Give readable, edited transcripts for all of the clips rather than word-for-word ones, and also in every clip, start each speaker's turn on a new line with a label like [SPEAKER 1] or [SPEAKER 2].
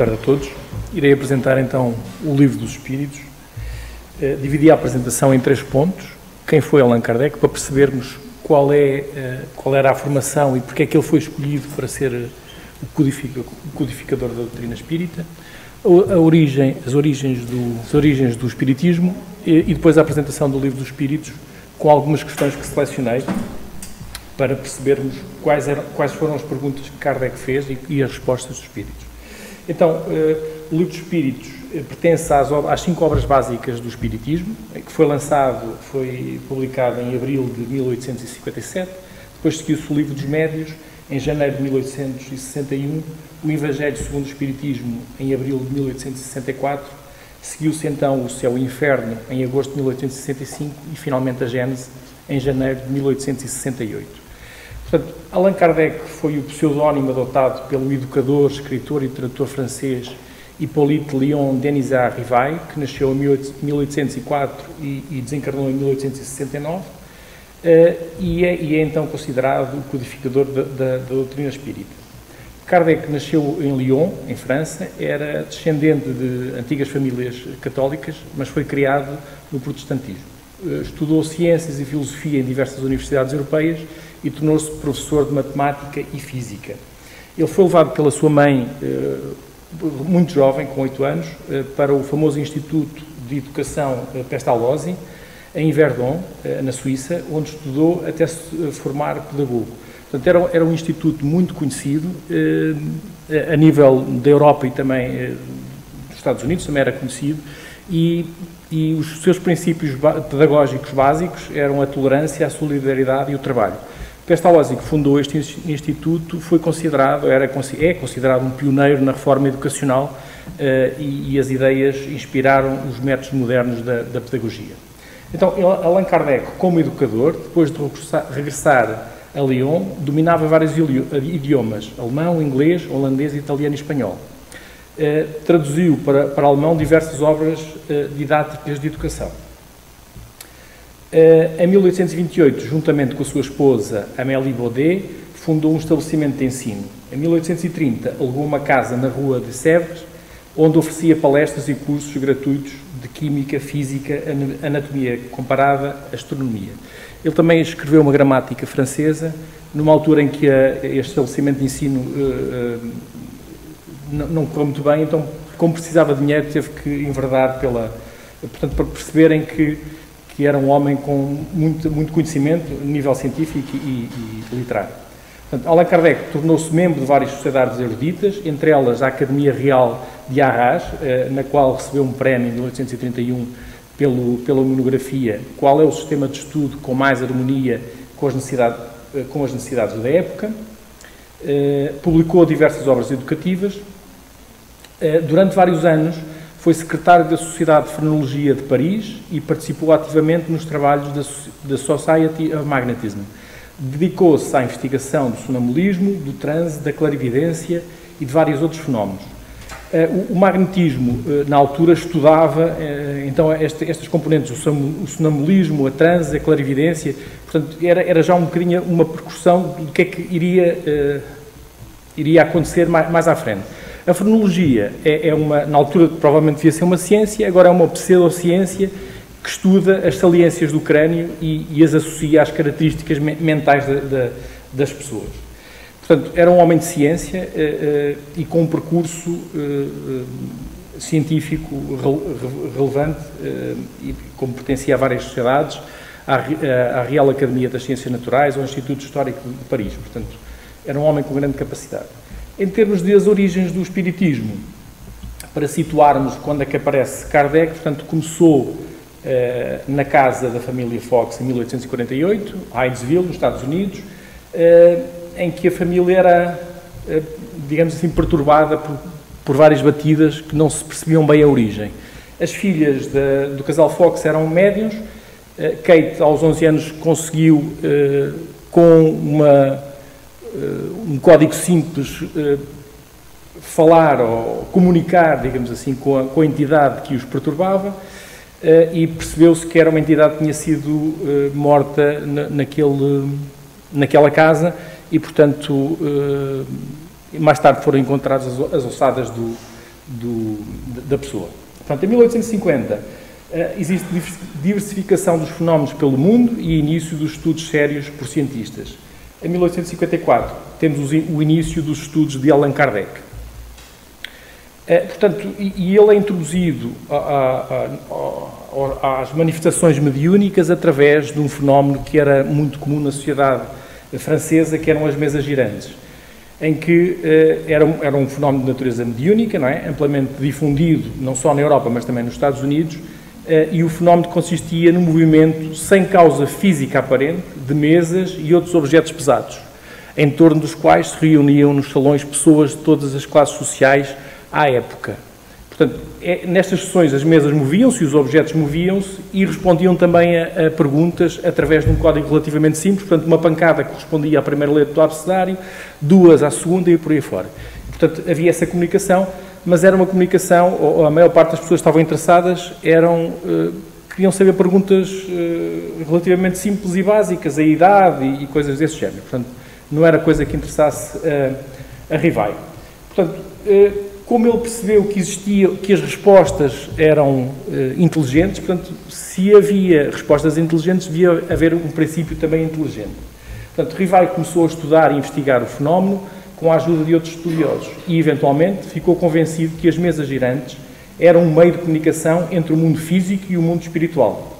[SPEAKER 1] tarde a todos. Irei apresentar então o Livro dos Espíritos. Dividi a apresentação em 3 pontos. Quem foi Allan Kardec, para percebermos qual era a formação e porque é que ele foi escolhido para ser o codificador da doutrina espírita, as origens do espiritismo e depois a apresentação do Livro dos Espíritos, com algumas questões que selecionei para percebermos quais foram as perguntas que Kardec fez e as respostas dos espíritos. Então, o Livro dos Espíritos pertence às 5 obras básicas do espiritismo, que foi publicado em abril de 1857, depois seguiu-se o Livro dos Médios, em janeiro de 1861, o Evangelho segundo o Espiritismo, em abril de 1864, seguiu-se então o Céu e o Inferno, em agosto de 1865, e finalmente a Gênese, em janeiro de 1868. Portanto, Allan Kardec foi o pseudónimo adotado pelo educador, escritor e tradutor francês Hippolyte Léon Denisard Rivail, que nasceu em 1804 e desencarnou em 1869, e é então considerado o codificador da doutrina espírita. Kardec nasceu em Lyon, em França, era descendente de antigas famílias católicas, mas foi criado no protestantismo. Estudou ciências e filosofia em diversas universidades europeias e tornou-se professor de matemática e física. Ele foi levado pela sua mãe, muito jovem, com 8 anos, para o famoso Instituto de Educação Pestalozzi, em Verdun, na Suíça, onde estudou até se formar pedagogo. Portanto, era um instituto muito conhecido, a nível da Europa e também dos Estados Unidos, também era conhecido, e os seus princípios pedagógicos básicos eram a tolerância, a solidariedade e o trabalho. Pestalozzi, que fundou este instituto, é considerado um pioneiro na reforma educacional e as ideias inspiraram os métodos modernos da pedagogia. Então, Allan Kardec, como educador, depois de regressar a Lyon, dominava vários idiomas: alemão, inglês, holandês, italiano e espanhol. Traduziu para alemão diversas obras didáticas de educação. Em 1828, juntamente com a sua esposa Amélie Baudet, fundou um estabelecimento de ensino. Em 1830, alugou uma casa na rua de Sèvres, onde oferecia palestras e cursos gratuitos de química, física, anatomia comparada, astronomia. Ele também escreveu uma gramática francesa, numa altura em que este estabelecimento de ensino não correu muito bem, então, como precisava de dinheiro, teve que enverdar portanto, para perceberem que era um homem com muito conhecimento, nível científico e literário. Portanto, Allan Kardec tornou-se membro de várias sociedades eruditas, entre elas a Academia Real de Arras, na qual recebeu um prémio em 1831 pela monografia Qual é o sistema de estudo com mais harmonia com as necessidades da época. Publicou diversas obras educativas. Durante vários anos foi secretário da Sociedade de Frenologia de Paris e participou ativamente nos trabalhos da Society of Magnetism. Dedicou-se à investigação do sonambulismo, do transe, da clarividência e de vários outros fenómenos. O magnetismo, na altura, estudava então estas componentes, o sonambulismo, a transe, a clarividência, portanto, era já um bocadinho uma percussão do que é que iria acontecer mais à frente. A frenologia na altura provavelmente devia ser uma ciência, agora é uma pseudociência que estuda as saliências do crânio e as associa às características mentais das pessoas. Portanto, era um homem de ciência e com um percurso científico relevante, e como pertencia a várias sociedades, à Real Academia das Ciências Naturais, ao Instituto Histórico de Paris. Portanto, era um homem com grande capacidade. Em termos das origens do espiritismo, para situarmos quando é que aparece Kardec, portanto, começou na casa da família Fox em 1848, Hydesville, nos Estados Unidos, em que a família era, digamos assim, perturbada por várias batidas que não se percebiam bem a origem. As filhas do casal Fox eram médiuns. Kate, aos 11 anos, conseguiu, com um código simples, falar ou comunicar, digamos assim, com a entidade que os perturbava, e percebeu-se que era uma entidade que tinha sido morta naquela casa e, portanto, mais tarde foram encontradas as ossadas da pessoa. Portanto, em 1850 existe diversificação dos fenómenos pelo mundo e início dos estudos sérios por cientistas. Em 1854 temos o início dos estudos de Allan Kardec. Portanto, e ele é introduzido às manifestações mediúnicas através de um fenómeno que era muito comum na sociedade francesa, que eram as mesas girantes, em que era um fenómeno de natureza mediúnica, não é? Amplamente difundido, não só na Europa, mas também nos Estados Unidos, e o fenómeno consistia no movimento sem causa física aparente de mesas e outros objetos pesados, em torno dos quais se reuniam nos salões pessoas de todas as classes sociais à época. Portanto, nestas sessões as mesas moviam-se, os objetos moviam-se e respondiam também a perguntas através de um código relativamente simples, portanto, uma pancada que respondia à primeira letra do abecedário, duas à segunda e por aí fora. Portanto, havia essa comunicação, mas era uma comunicação, ou a maior parte das pessoas que estavam interessadas queriam saber perguntas relativamente simples e básicas, a idade e coisas desse género. Portanto, não era coisa que interessasse a Rivai. Portanto, como ele percebeu que as respostas eram inteligentes, portanto, se havia respostas inteligentes, devia haver um princípio também inteligente. Portanto, Rivai começou a estudar e investigar o fenómeno com a ajuda de outros estudiosos e, eventualmente, ficou convencido que as mesas girantes eram um meio de comunicação entre o mundo físico e o mundo espiritual.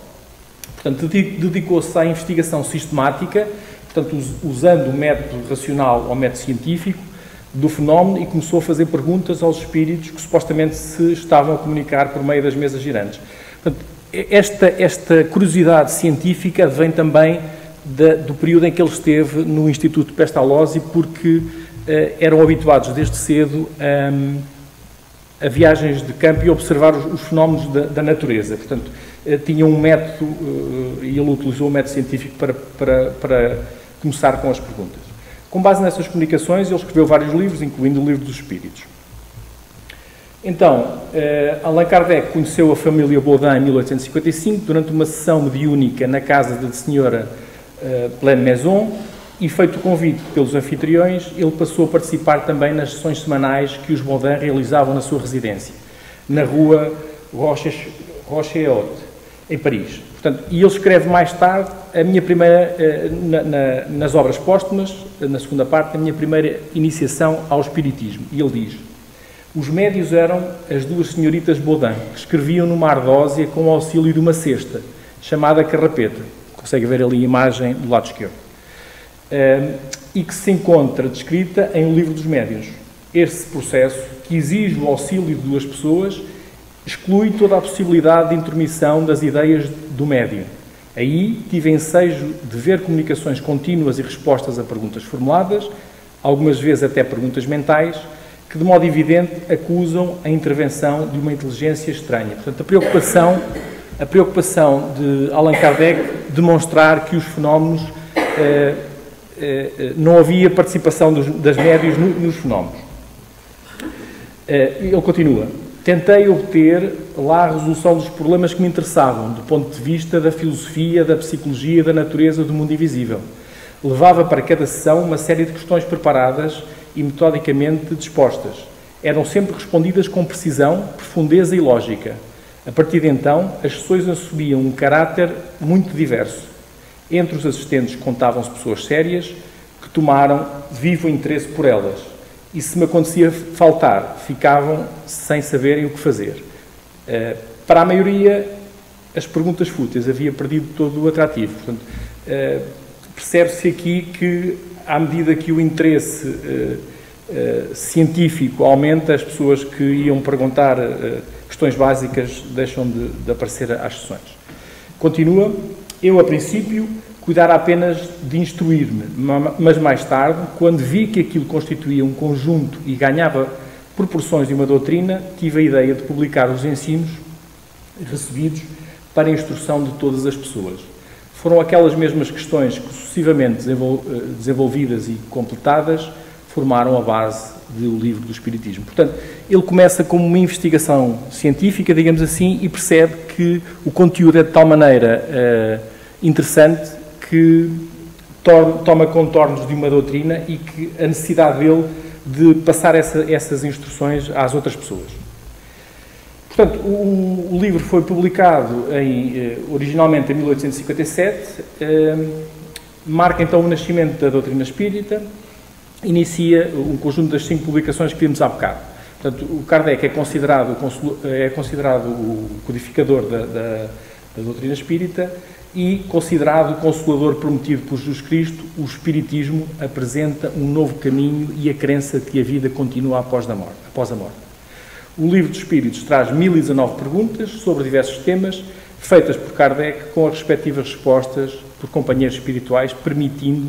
[SPEAKER 1] Portanto, dedicou-se à investigação sistemática, portanto, usando o método racional ou método científico do fenómeno e começou a fazer perguntas aos espíritos que supostamente se estavam a comunicar por meio das mesas girantes. Portanto, esta curiosidade científica vem também do período em que ele esteve no Instituto Pestalozzi, porque eram habituados desde cedo a viagens de campo e a observar os fenómenos da natureza. Portanto, tinham um método, e ele utilizou o método científico para começar com as perguntas. Com base nessas comunicações, ele escreveu vários livros, incluindo o Livro dos Espíritos. Então, Allan Kardec conheceu a família Baudin em 1855, durante uma sessão mediúnica na casa da senhora Pleine Maison, e feito o convite pelos anfitriões, ele passou a participar também nas sessões semanais que os Baudin realizavam na sua residência, na rua Rochehaute, em Paris. Portanto, e ele escreve mais tarde, a minha primeira, nas obras póstumas, na segunda parte, a minha primeira iniciação ao espiritismo. E ele diz: os médios eram as duas senhoritas Baudin, que escreviam numa ardósia com o auxílio de uma cesta, chamada carrapeta. Consegue ver ali a imagem do lado esquerdo. E que se encontra descrita em O Livro dos Médiuns. Esse processo, que exige o auxílio de duas pessoas, exclui toda a possibilidade de intromissão das ideias do médium. Aí tive ensejo de ver comunicações contínuas e respostas a perguntas formuladas, algumas vezes até perguntas mentais, que de modo evidente acusam a intervenção de uma inteligência estranha. Portanto, a preocupação de Allan Kardec demonstrar que os fenómenos, não havia participação das médios nos fenómenos. Ele continua: tentei obter lá a resolução dos problemas que me interessavam, do ponto de vista da filosofia, da psicologia, da natureza do mundo invisível. Levava para cada sessão uma série de questões preparadas e metodicamente dispostas. Eram sempre respondidas com precisão, profundeza e lógica. A partir de então, as sessões assumiam um caráter muito diverso. Entre os assistentes contavam-se pessoas sérias que tomaram vivo interesse por elas. E se me acontecia faltar, ficavam sem saberem o que fazer. Para a maioria, as perguntas fúteis havia perdido todo o atrativo. Portanto, percebe-se aqui que, à medida que o interesse científico aumenta, as pessoas que iam perguntar questões básicas deixam de aparecer às sessões. Continua: eu, a princípio, cuidara apenas de instruir-me, mas mais tarde, quando vi que aquilo constituía um conjunto e ganhava proporções de uma doutrina, tive a ideia de publicar os ensinos recebidos para a instrução de todas as pessoas. Foram aquelas mesmas questões que, sucessivamente desenvolvidas e completadas, formaram a base do Livro do Espiritismo. Portanto, ele começa como uma investigação científica, digamos assim, e percebe que o conteúdo é de tal maneira interessante que toma contornos de uma doutrina e que a necessidade dele de passar essas instruções às outras pessoas. Portanto, o livro foi publicado originalmente em 1857, marca então o nascimento da doutrina espírita, inicia um conjunto das 5 publicações que vimos há bocado. Portanto, o Kardec é considerado o codificador da doutrina espírita e considerado o consolador prometido por Jesus Cristo. O Espiritismo apresenta um novo caminho e a crença de que a vida continua após a morte. O Livro dos Espíritos traz 1019 perguntas sobre diversos temas, feitas por Kardec com as respectivas respostas por companheiros espirituais, permitindo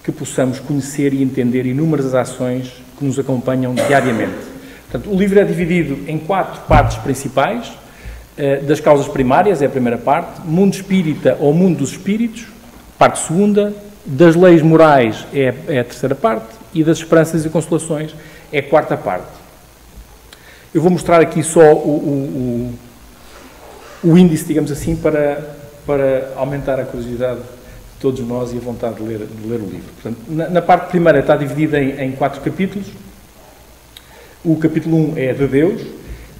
[SPEAKER 1] que possamos conhecer e entender inúmeras ações que nos acompanham diariamente. Portanto, o livro é dividido em 4 partes principais. Das causas primárias é a primeira parte, mundo espírita ou mundo dos espíritos, parte segunda, das leis morais é a terceira parte e das esperanças e consolações é a quarta parte. Eu vou mostrar aqui só o índice, digamos assim, para aumentar a curiosidade de todos nós e a vontade de ler o livro. Portanto, na parte primeira está dividida em 4 capítulos. O capítulo 1 é de Deus,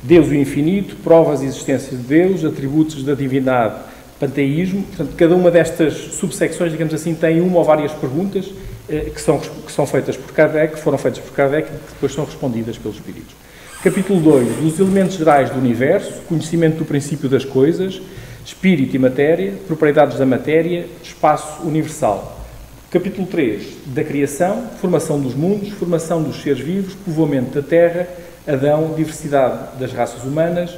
[SPEAKER 1] Deus e o infinito, provas e existência de Deus, atributos da divindade, panteísmo. Portanto, cada uma destas subsecções, digamos assim, tem uma ou várias perguntas que são feitas por Kardec, que foram feitas por Kardec e que depois são respondidas pelos espíritos. Capítulo 2, dos elementos gerais do universo, conhecimento do princípio das coisas, espírito e matéria, propriedades da matéria, espaço universal. Capítulo 3, da criação, formação dos mundos, formação dos seres vivos, povoamento da terra, Adão, diversidade das raças humanas,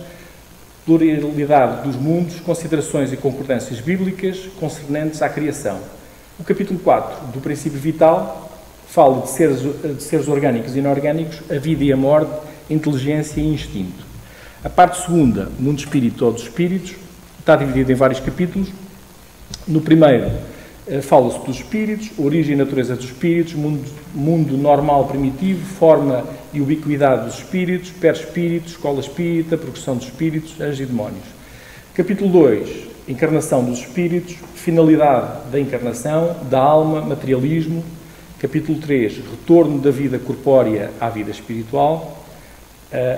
[SPEAKER 1] pluralidade dos mundos, considerações e concordâncias bíblicas concernentes à criação. O capítulo 4, do princípio vital, fala de seres orgânicos e inorgânicos, a vida e a morte, inteligência e instinto. A parte segunda, mundo espírito ou dos espíritos, está dividida em vários capítulos. No primeiro, fala-se dos espíritos, origem e natureza dos espíritos, mundo normal primitivo, forma e ubiquidade dos espíritos, perispírito, escola espírita, progressão dos espíritos, anjos e demónios. Capítulo 2, encarnação dos espíritos, finalidade da encarnação, da alma, materialismo. Capítulo 3, retorno da vida corpórea à vida espiritual.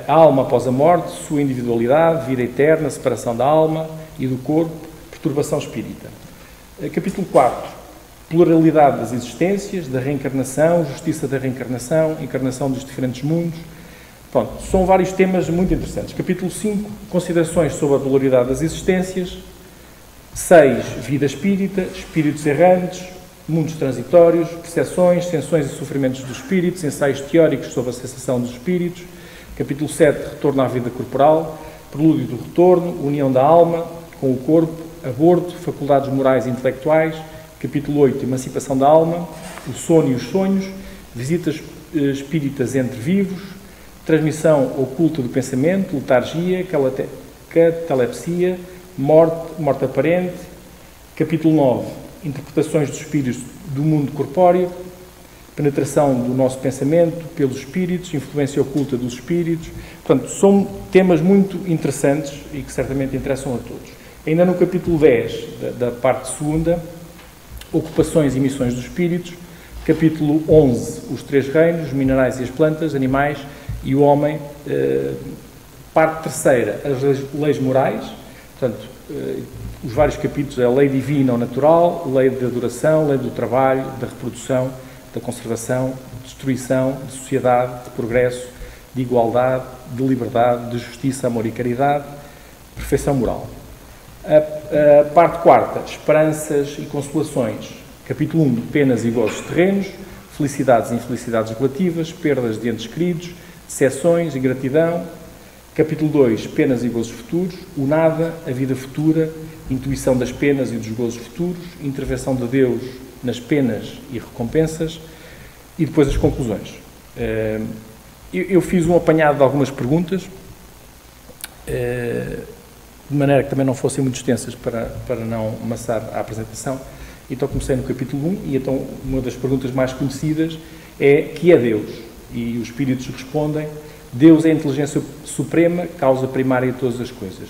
[SPEAKER 1] A alma após a morte, sua individualidade, vida eterna, separação da alma e do corpo, perturbação espírita. Capítulo 4, pluralidade das existências, da reencarnação, justiça da reencarnação, encarnação dos diferentes mundos. Pronto, são vários temas muito interessantes. Capítulo 5, considerações sobre a pluralidade das existências. 6, vida espírita, espíritos errantes, mundos transitórios, percepções, sensações e sofrimentos dos espíritos, ensaios teóricos sobre a sensação dos espíritos. Capítulo 7, retorno à vida corporal, prelúdio do retorno, união da alma com o corpo, aborto, faculdades morais e intelectuais. Capítulo 8, emancipação da alma, o sono e os sonhos, visitas espíritas entre vivos, transmissão oculta do pensamento, letargia, catalepsia, morte aparente. Capítulo 9, interpretações dos espíritos do mundo corpóreo, penetração do nosso pensamento pelos espíritos, influência oculta dos espíritos. Portanto, são temas muito interessantes e que certamente interessam a todos. Ainda no capítulo 10, da parte segunda, ocupações e missões dos espíritos. Capítulo 11, os 3 reinos, os minerais e as plantas, animais e o homem. Parte terceira, as leis morais. Portanto, os vários capítulos, a lei divina ou natural, lei da adoração, lei do trabalho, da reprodução, da conservação, de destruição, de sociedade, de progresso, de igualdade, de liberdade, de justiça, amor e caridade, perfeição moral. A parte quarta, esperanças e consolações. Capítulo 1, penas e gozos terrenos, felicidades e infelicidades relativas, perdas de entes queridos, decepções e gratidão. Capítulo 2, penas e gozos futuros, o nada, a vida futura, intuição das penas e dos gozos futuros, intervenção de Deus nas penas e recompensas, e depois as conclusões. Eu fiz um apanhado de algumas perguntas, de maneira que também não fossem muito extensas para não amassar a apresentação. Então comecei no capítulo 1, e então uma das perguntas mais conhecidas é: que é Deus? E os espíritos respondem: Deus é a inteligência suprema, causa primária de todas as coisas.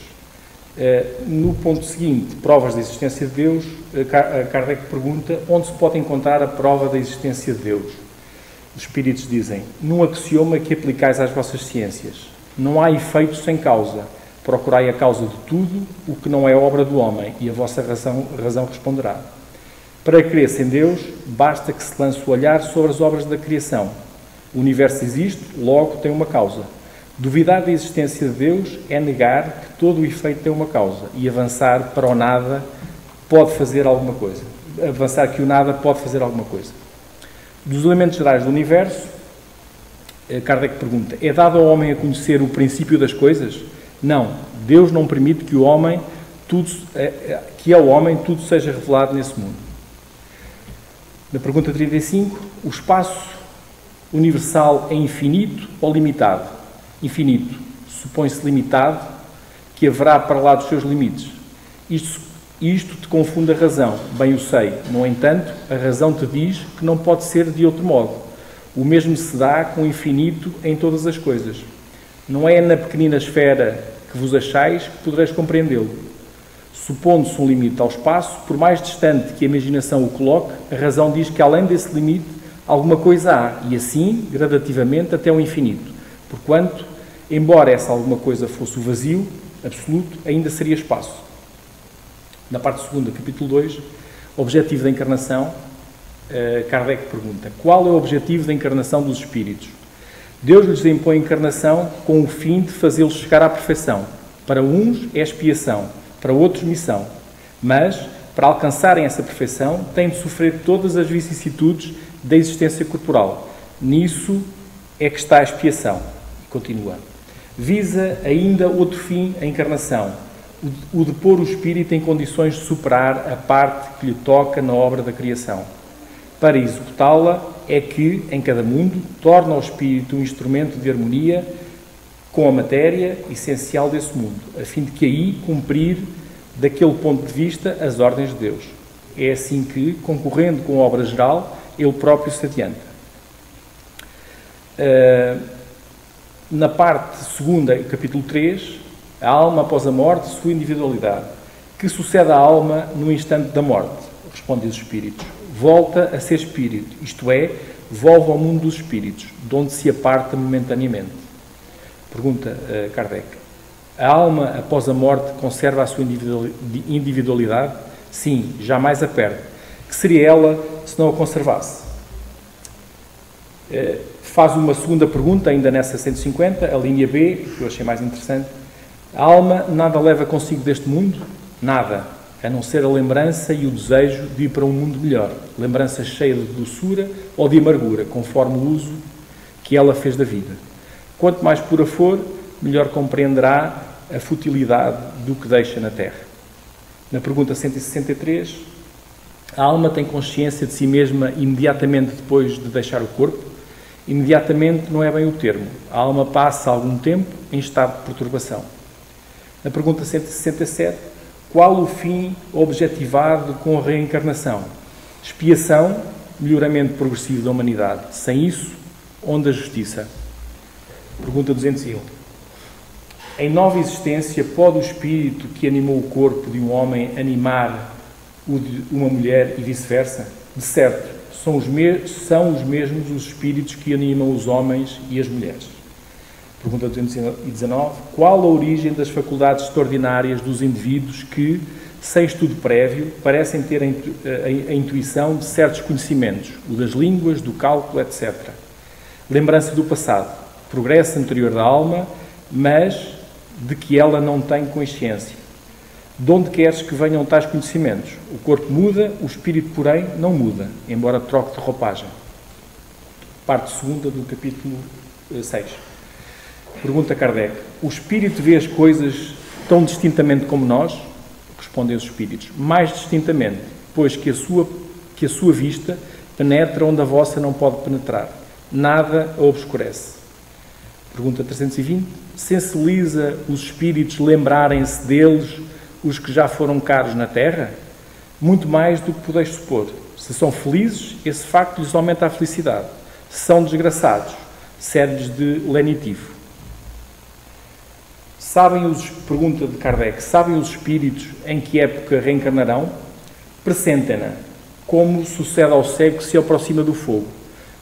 [SPEAKER 1] No ponto seguinte, provas da existência de Deus, Kardec pergunta: onde se pode encontrar a prova da existência de Deus? Os espíritos dizem: num axioma que aplicais às vossas ciências. Não há efeito sem causa. Procurai a causa de tudo o que não é obra do homem, e a vossa razão responderá. Para crer em Deus, basta que se lance o olhar sobre as obras da criação. O universo existe, logo tem uma causa. Duvidar da existência de Deus é negar que todo o efeito tem uma causa, e avançar para o nada pode fazer alguma coisa. Avançar que o nada pode fazer alguma coisa. Dos elementos gerais do universo, Kardec pergunta, é dado ao homem a conhecer o princípio das coisas? Não, Deus não permite que ao homem tudo seja revelado nesse mundo. Na pergunta 35, o espaço universal é infinito ou limitado? Infinito. Supõe-se limitado, que haverá para lá dos seus limites. Isto te confunde a razão, bem o sei. No entanto, a razão te diz que não pode ser de outro modo. O mesmo se dá com o infinito em todas as coisas. Não é na pequenina esfera que vos achais que podereis compreendê-lo. Supondo-se um limite ao espaço, por mais distante que a imaginação o coloque, a razão diz que além desse limite alguma coisa há, e assim, gradativamente, até o infinito. Porquanto, embora essa alguma coisa fosse o vazio absoluto, ainda seria espaço. Na parte segunda, capítulo 2, objetivo da encarnação, Kardec pergunta, qual é o objetivo da encarnação dos espíritos? Deus lhes impõe a encarnação com o fim de fazê-los chegar à perfeição. Para uns é expiação, para outros missão. Mas, para alcançarem essa perfeição, têm de sofrer todas as vicissitudes da existência corporal. Nisso é que está a expiação. E continua. Visa ainda outro fim, a encarnação, o de pôr o espírito em condições de superar a parte que lhe toca na obra da criação. Para executá-la é que, em cada mundo, torna o espírito um instrumento de harmonia com a matéria essencial desse mundo, a fim de que aí cumprir, daquele ponto de vista, as ordens de Deus. É assim que, concorrendo com a obra geral, ele próprio se adianta. Na parte segunda, capítulo 3, a alma após a morte, sua individualidade. Que sucede à alma no instante da morte? Respondem os espíritos. Volta a ser espírito, isto é, volve ao mundo dos espíritos, de onde se aparta momentaneamente. Pergunta Kardec. A alma, após a morte, conserva a sua individualidade? Sim, jamais a perde. Que seria ela se não a conservasse? Faz uma segunda pergunta, ainda nessa 150, a linha B, que eu achei mais interessante. A alma nada leva consigo deste mundo? Nada. A não ser a lembrança e o desejo de ir para um mundo melhor. Lembrança cheia de doçura ou de amargura, conforme o uso que ela fez da vida. Quanto mais pura for, melhor compreenderá a futilidade do que deixa na Terra. Na pergunta 163, a alma tem consciência de si mesma imediatamente depois de deixar o corpo? Imediatamente não é bem o termo. A alma passa algum tempo em estado de perturbação. Na pergunta 167, qual o fim objetivado com a reencarnação? Expiação, melhoramento progressivo da humanidade. Sem isso, onde a justiça? Pergunta 201. Em nova existência, pode o espírito que animou o corpo de um homem animar o de uma mulher e vice-versa? De certo, são os mesmos os espíritos que animam os homens e as mulheres. Pergunta 219. Qual a origem das faculdades extraordinárias dos indivíduos que, sem estudo prévio, parecem ter a intuição de certos conhecimentos, o das línguas, do cálculo, etc. Lembrança do passado, progresso anterior da alma, mas de que ela não tem consciência. De onde queres que venham tais conhecimentos? O corpo muda, o espírito, porém, não muda, embora troque de roupagem. Parte segunda do capítulo 6. Pergunta Kardec. O espírito vê as coisas tão distintamente como nós? Respondem os espíritos. Mais distintamente, pois que a sua vista penetra onde a vossa não pode penetrar. Nada a obscurece. Pergunta 320. Sensibiliza os espíritos lembrarem-se deles os que já foram caros na terra? Muito mais do que podeis supor. Se são felizes, esse facto lhes aumenta a felicidade. Se são desgraçados, serve-lhes de lenitivo. Pergunta de Kardec, sabem os espíritos em que época reencarnarão? Pressentem-na, como sucede ao cego que se aproxima do fogo.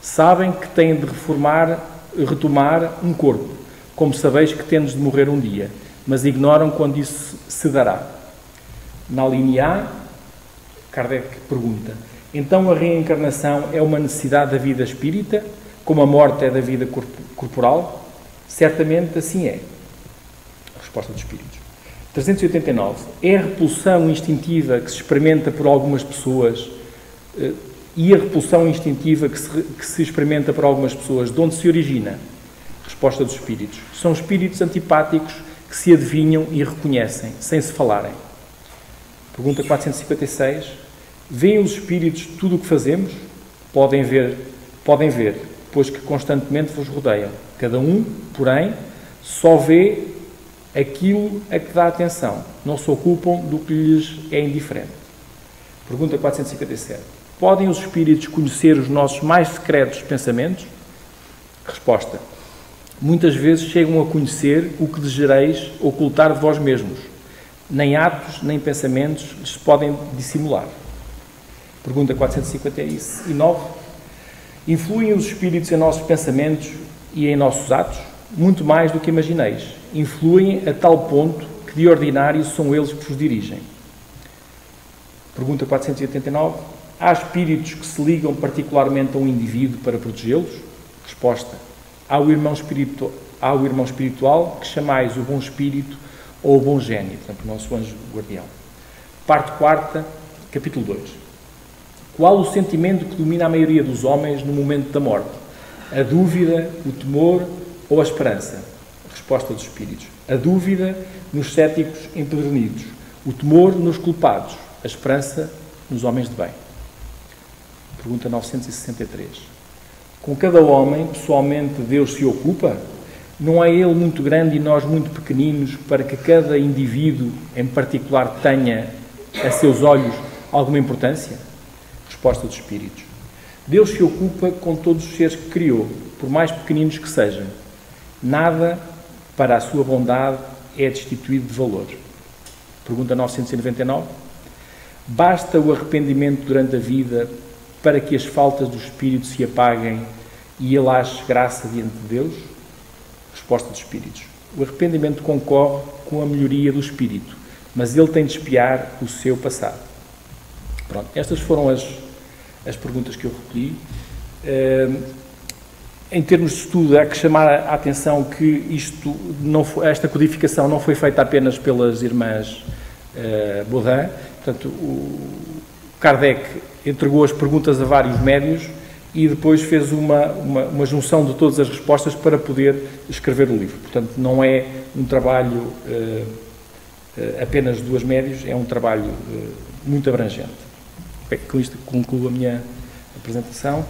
[SPEAKER 1] Sabem que têm de retomar um corpo, como sabeis que tendes de morrer um dia. mas ignoram quando isso se dará. Na linha A, Kardec pergunta: então a reencarnação é uma necessidade da vida espírita, como a morte é da vida corporal? Certamente assim é. Resposta dos Espíritos. 389. É a repulsão instintiva que se experimenta por algumas pessoas e a repulsão instintiva que se experimenta por algumas pessoas, de onde se origina? Resposta dos Espíritos. São espíritos antipáticos que se adivinham e reconhecem, sem se falarem. Pergunta 456. Veem os espíritos tudo o que fazemos? Podem ver, pois que constantemente vos rodeiam. Cada um, porém, só vê aquilo a que dá atenção. Não se ocupam do que lhes é indiferente. Pergunta 457. Podem os espíritos conhecer os nossos mais secretos pensamentos? Resposta. Muitas vezes chegam a conhecer o que desejareis ocultar de vós mesmos. Nem atos, nem pensamentos lhes podem dissimular. Pergunta 459. Influem os espíritos em nossos pensamentos e em nossos atos? Muito mais do que imagineis. Influem a tal ponto que, de ordinário, são eles que vos dirigem. Pergunta 489. Há espíritos que se ligam particularmente a um indivíduo para protegê-los? Resposta. Há o irmão espiritual que chamais o bom espírito ou o bom gênio, portanto, o nosso anjo guardião. Parte 4, capítulo 2. Qual o sentimento que domina a maioria dos homens no momento da morte? A dúvida, o temor ou a esperança? Resposta dos Espíritos. A dúvida nos céticos empedernidos, o temor nos culpados, a esperança nos homens de bem. Pergunta 963. Com cada homem, pessoalmente, Deus se ocupa? Não é Ele muito grande e nós muito pequeninos para que cada indivíduo, em particular, tenha, a seus olhos, alguma importância? Resposta dos Espíritos. Deus se ocupa com todos os seres que criou, por mais pequeninos que sejam. Nada, para a sua bondade, é destituído de valor. Pergunta 999. Basta o arrependimento durante a vida para que as faltas do Espírito se apaguem e ele ache graça diante de Deus? Resposta dos Espíritos. O arrependimento concorre com a melhoria do Espírito, mas ele tem de expiar o seu passado. Pronto, estas foram as perguntas que eu recolhi. Em termos de estudo, há que chamar a atenção que esta codificação não foi feita apenas pelas irmãs Baudin. Portanto, o Kardec entregou as perguntas a vários médios e depois fez uma junção de todas as respostas para poder escrever o livro. Portanto, não é um trabalho apenas de 2 médios, é um trabalho muito abrangente. Bem, com isto concluo a minha apresentação.